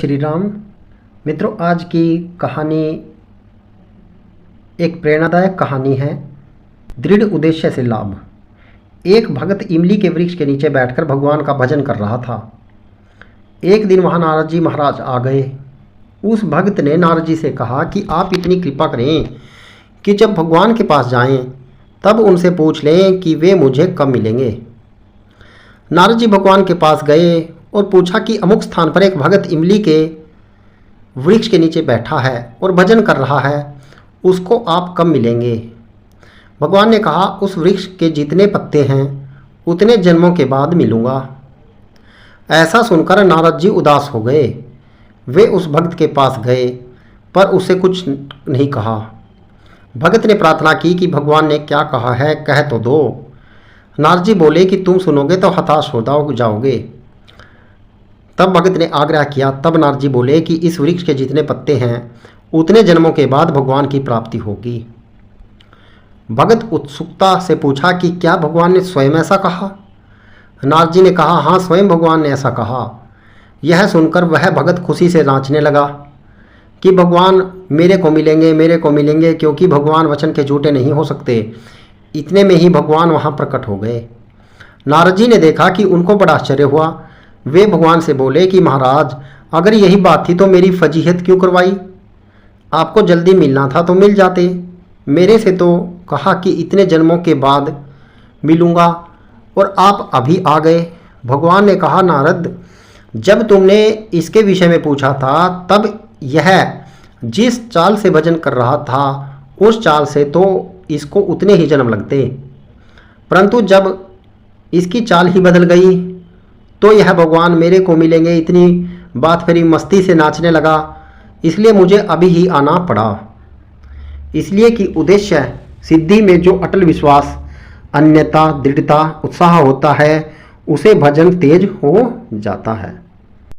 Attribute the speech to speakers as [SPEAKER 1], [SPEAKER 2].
[SPEAKER 1] श्री राम। मित्रों, आज की कहानी एक प्रेरणादायक कहानी है। दृढ़ उद्देश्य से लाभ। एक भगत इमली के वृक्ष के नीचे बैठकर भगवान का भजन कर रहा था। एक दिन वहाँ नारद जी महाराज आ गए। उस भक्त ने नारद जी से कहा कि आप इतनी कृपा करें कि जब भगवान के पास जाएं तब उनसे पूछ लें कि वे मुझे कब मिलेंगे। नारद जी भगवान के पास गए और पूछा कि अमुक स्थान पर एक भगत इमली के वृक्ष के नीचे बैठा है और भजन कर रहा है, उसको आप कब मिलेंगे। भगवान ने कहा, उस वृक्ष के जितने पत्ते हैं उतने जन्मों के बाद मिलूँगा। ऐसा सुनकर नारद जी उदास हो गए। वे उस भक्त के पास गए पर उसे कुछ नहीं कहा। भगत ने प्रार्थना की कि भगवान ने क्या कहा है कह तो दो। नारद जी बोले कि तुम सुनोगे तो हताश हो जाओगे। तब भगत ने आग्रह किया। तब नारद जी बोले कि इस वृक्ष के जितने पत्ते हैं उतने जन्मों के बाद भगवान की प्राप्ति होगी। भगत उत्सुकता से पूछा कि क्या भगवान ने स्वयं ऐसा कहा। नारद जी ने कहा, हाँ, स्वयं भगवान ने ऐसा कहा। यह सुनकर वह भगत खुशी से नाचने लगा कि भगवान मेरे को मिलेंगे, क्योंकि भगवान वचन के झूठे नहीं हो सकते। इतने में ही भगवान वहाँ प्रकट हो गए। नारद जी ने देखा कि उनको बड़ा आश्चर्य हुआ। वे भगवान से बोले कि महाराज, अगर यही बात थी तो मेरी फजीहत क्यों करवाई। आपको जल्दी मिलना था तो मिल जाते। मेरे से तो कहा कि इतने जन्मों के बाद मिलूँगा और आप अभी आ गए। भगवान ने कहा, नारद, जब तुमने इसके विषय में पूछा था तब यह जिस चाल से भजन कर रहा था उस चाल से तो इसको उतने ही जन्म लगते, परंतु जब इसकी चाल ही बदल गई तो यह भगवान मेरे को मिलेंगे इतनी बात फिर मस्ती से नाचने लगा। इसलिए मुझे अभी ही आना पड़ा। इसलिए कि उद्देश्य सिद्धि में जो अटल विश्वास, अन्यता, दृढ़ता, उत्साह होता है उसे भजन तेज हो जाता है।